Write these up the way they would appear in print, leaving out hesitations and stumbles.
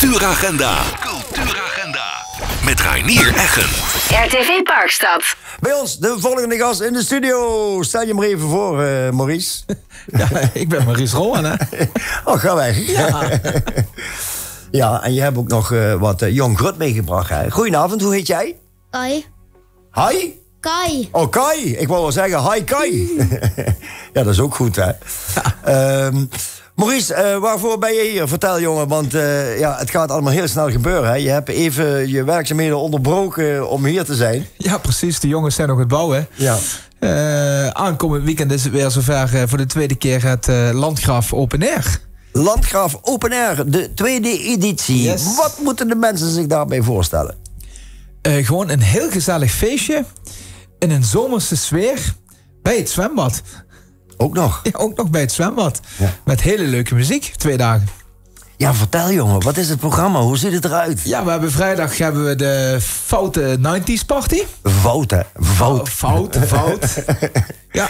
Cultuuragenda. Met Reinier Eggen. RTV Parkstad. Bij ons de volgende gast in de studio. Stel je maar even voor, Maurice. Ja, ik ben Maurice Rowan, hè. Oh, ga weg. Ja. Ja, en je hebt ook nog wat Jong Grut meegebracht. Hè? Goedenavond, hoe heet jij? Kai. Hi? Kai. Oh, Kai. Ik wou wel zeggen, hi Kai. Ja, dat is ook goed, hè. Ja. Maurice, waarvoor ben je hier? Vertel, jongen, want ja, het gaat allemaal heel snel gebeuren. Hè? Je hebt even je werkzaamheden onderbroken om hier te zijn. Ja, precies. De jongens zijn nog aan het bouwen. Ja. Aankomend weekend is het weer zover voor de tweede keer het Landgraaf Open Air. Landgraaf Open Air, de tweede editie. Yes. Wat moeten de mensen zich daarbij voorstellen? Gewoon een heel gezellig feestje in een zomerse sfeer bij het zwembad. Ook nog? Ja, ook nog bij het zwembad. Ja. Met hele leuke muziek, 2 dagen. Ja, vertel jongen, wat is het programma? Hoe ziet het eruit? Ja, we hebben vrijdag de foute 90s party. Fout, hè? Fout. Fout. Ja,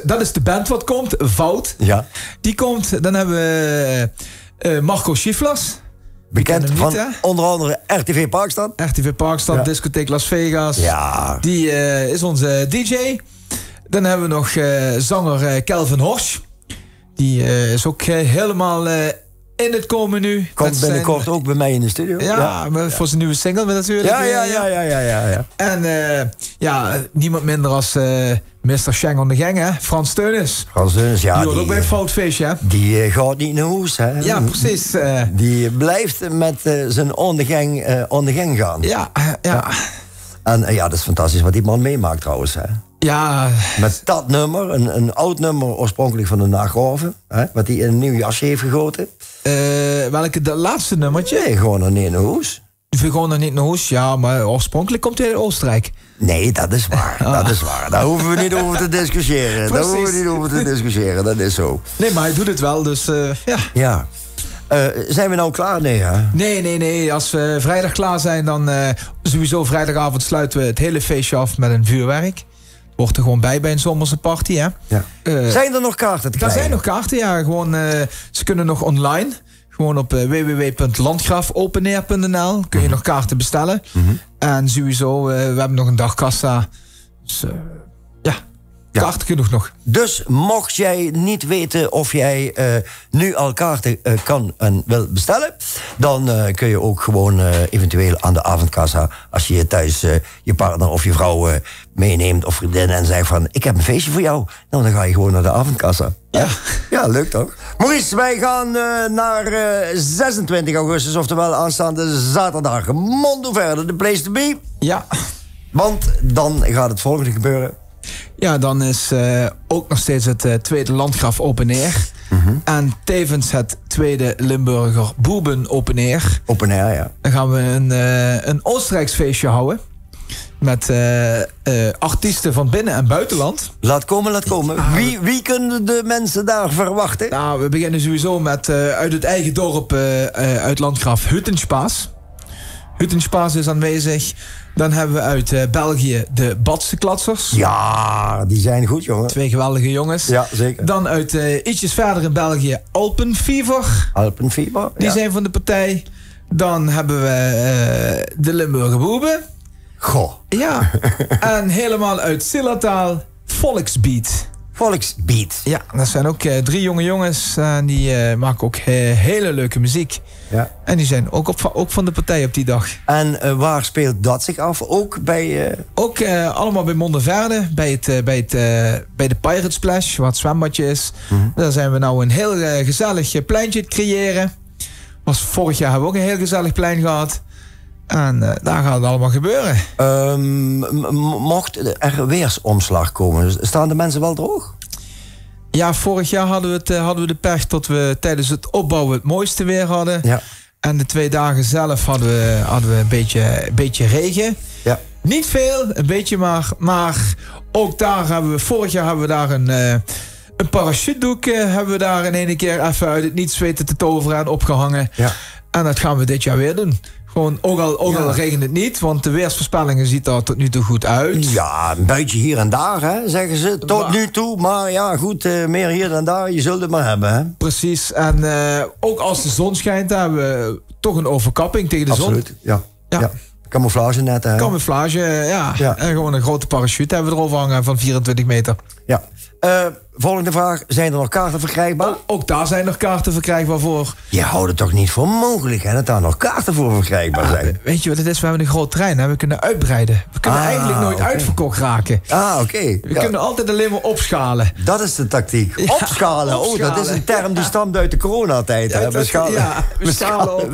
dat is de band wat komt, Fout. Ja. Die komt, dan hebben we Marco Schiflas. Bekend hem van niet, hè? onder andere RTV Parkstad. RTV Parkstad, Ja. Discotheek Las Vegas. Ja. Die is onze DJ. Dan hebben we nog zanger Kelvin Horsch. Die is ook helemaal in het komen nu. Komt binnenkort ook bij mij in de studio. Ja, maar voor zijn nieuwe single natuurlijk. Ja. En niemand minder als Mr. Shang on the Gang, hè? Frans Teunis. Frans Teunis, ja. Die hoort ook bij het foutfeestje, hè? Die gaat niet naar huis, hè? Ja, precies. Die blijft met zijn on the gang gaan. Ja. En ja, dat is fantastisch wat die man meemaakt trouwens, hè? Ja. Met dat nummer, een oud nummer oorspronkelijk van de Nagraven, hè? Wat hij in een nieuw jasje heeft gegoten. Welke, dat laatste nummertje? Nee, gewoon naar een hoes. Gewoon nog niet naar huis, ja, maar oorspronkelijk komt hij uit Oostenrijk. Nee, dat is waar. Dat is waar. Daar hoeven we niet over te discussiëren. Dat is zo. Nee, maar hij doet het wel, dus ja. Ja. Zijn we nou klaar? Nee, hè? Nee. Als we vrijdag klaar zijn, dan sowieso vrijdagavond sluiten we het hele feestje af met een vuurwerk. Wordt er gewoon bij een zomerse party, hè? Ja. Zijn er nog kaarten te krijgen? Er zijn nog kaarten, ja. Gewoon, ze kunnen nog online. Gewoon op www.landgraafopenair.nl kun je nog kaarten bestellen. En sowieso, we hebben nog een dagkassa. Dus kaarten genoeg nog. Dus mocht jij niet weten of jij nu al kaarten kan en wil bestellen, dan kun je ook gewoon eventueel aan de avondkassa, als je thuis je partner of je vrouw meeneemt of vriendin en zegt van, ik heb een feestje voor jou, nou, dan ga je gewoon naar de avondkassa. Ja, leuk toch? Maurice, wij gaan naar 26 augustus, oftewel aanstaande zaterdag. Mondoverde, de place to be. Ja. Want dan gaat het volgende gebeuren. Ja, dan is ook nog steeds het tweede Landgraaf Open Air. En tevens het tweede Limburger Bourbon Open Air. Open Air, ja. Dan gaan we een Oostenrijks feestje houden. Met artiesten van binnen- en buitenland. Laat komen. Wie kunnen de mensen daar verwachten? Nou, we beginnen sowieso met uit het eigen dorp, uit Landgraaf Huttenspaas. Huttenspaas is aanwezig. Dan hebben we uit België de Badse Klatsers. Ja, die zijn goed, jongen. 2 geweldige jongens. Ja, zeker. Dan uit ietsjes verder in België Alpenfever. Alpenfever, Die zijn van de partij. Dan hebben we de Limburger Boeben. Goh. Ja. En helemaal uit Zillertaal Volksbeat. Volksbeat. Ja, dat zijn ook 3 jonge jongens. Die maken ook hele leuke muziek. Ja. En die zijn ook van de partij op die dag. En waar speelt dat zich af? Ook bij... Ook allemaal bij Mondoverde. Bij de Pirate Splash, waar het zwembadje is. Daar zijn we nou een heel gezellig pleintje te creëren. Vorig jaar hebben we ook een heel gezellig plein gehad. En daar gaat het allemaal gebeuren. Mocht er weersomslag komen, staan de mensen wel droog? Ja, vorig jaar hadden we de pech dat we tijdens het opbouwen het mooiste weer hadden. Ja. En de 2 dagen zelf hadden we een beetje regen. Ja. Niet veel, een beetje maar ook daar vorig jaar hebben we daar een parachutedoek hebben we daar in één keer even uit het niets weten te toveren en opgehangen. Ja. En dat gaan we dit jaar weer doen. Gewoon, ook al regent het niet, want de weersvoorspellingen ziet er tot nu toe goed uit. Ja, een buitje hier en daar, hè, zeggen ze. Tot nu toe, maar ja, goed, meer hier dan daar. Je zult het maar hebben, hè. Precies, en ook als de zon schijnt, hebben we toch een overkapping tegen de zon. Absoluut, ja. Camouflage net, hè. Camouflage, ja. En gewoon een grote parachute hebben we erover hangen van 24 meter. Ja. Volgende vraag. Zijn er nog kaarten verkrijgbaar? Ook daar zijn nog kaarten verkrijgbaar voor. Je houdt het toch niet voor mogelijk, hè, dat daar nog kaarten voor verkrijgbaar zijn? Weet je wat het is? We hebben een groot terrein, hè? We kunnen uitbreiden. We kunnen eigenlijk nooit uitverkocht raken. Oké. We kunnen altijd alleen maar opschalen. Dat is de tactiek. Ja, opschalen. Oh, dat is een term die stamt uit de coronatijd. Hè? We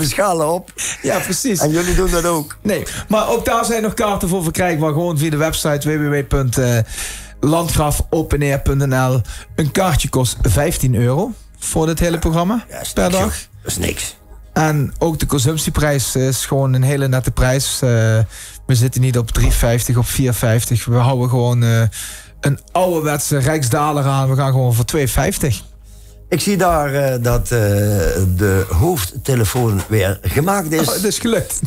schalen op. Ja, precies. En jullie doen dat ook. Nee, maar ook daar zijn nog kaarten voor verkrijgbaar. Gewoon via de website www.landgrafopenair.nl. Een kaartje kost €15 voor dit hele programma per dag. Dat is niks. En ook de consumptieprijs is gewoon een hele nette prijs. We zitten niet op €3,50 of €4,50. We houden gewoon een ouderwetse Rijksdaler aan. We gaan gewoon voor €2,50. Ik zie daar dat de hoofdtelefoon weer gemaakt is. Oh, het is gelukt.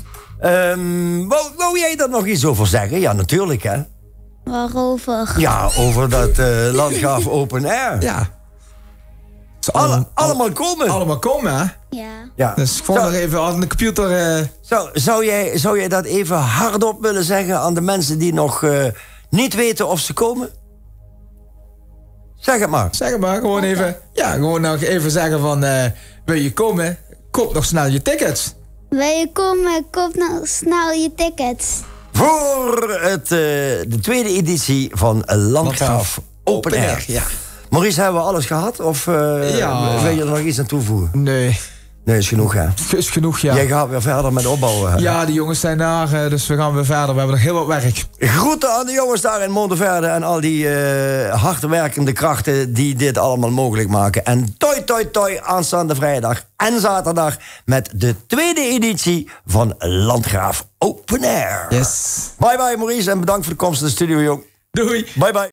Wou jij daar nog iets over zeggen? Ja, natuurlijk, hè. Waarover? Ja, over dat Landgraaf Open Air. Ja. Allemaal komen. Allemaal komen, hè? Ja. Dus gewoon nog even aan de computer... Zou jij dat even hardop willen zeggen aan de mensen die nog niet weten of ze komen? Zeg het maar. Zeg het maar, gewoon even... Ja, gewoon nog even zeggen van... wil je komen? Koop nog snel je tickets. Wil je komen? Koop nog snel je tickets. Voor de tweede editie van Landgraaf Open Air. Ja. Maurice, hebben we alles gehad? Of wil je er nog iets aan toevoegen? Nee, is genoeg, hè? is genoeg, ja. Jij gaat weer verder met opbouwen, hè? Ja, die jongens zijn daar, dus we gaan weer verder. We hebben nog heel wat werk. Groeten aan de jongens daar in Monteverde en al die hardwerkende krachten die dit allemaal mogelijk maken. En toi aanstaande vrijdag en zaterdag met de tweede editie van Landgraaf Open Air. Yes. Bye bye Maurice en bedankt voor de komst in de studio, jong. Doei. Bye bye.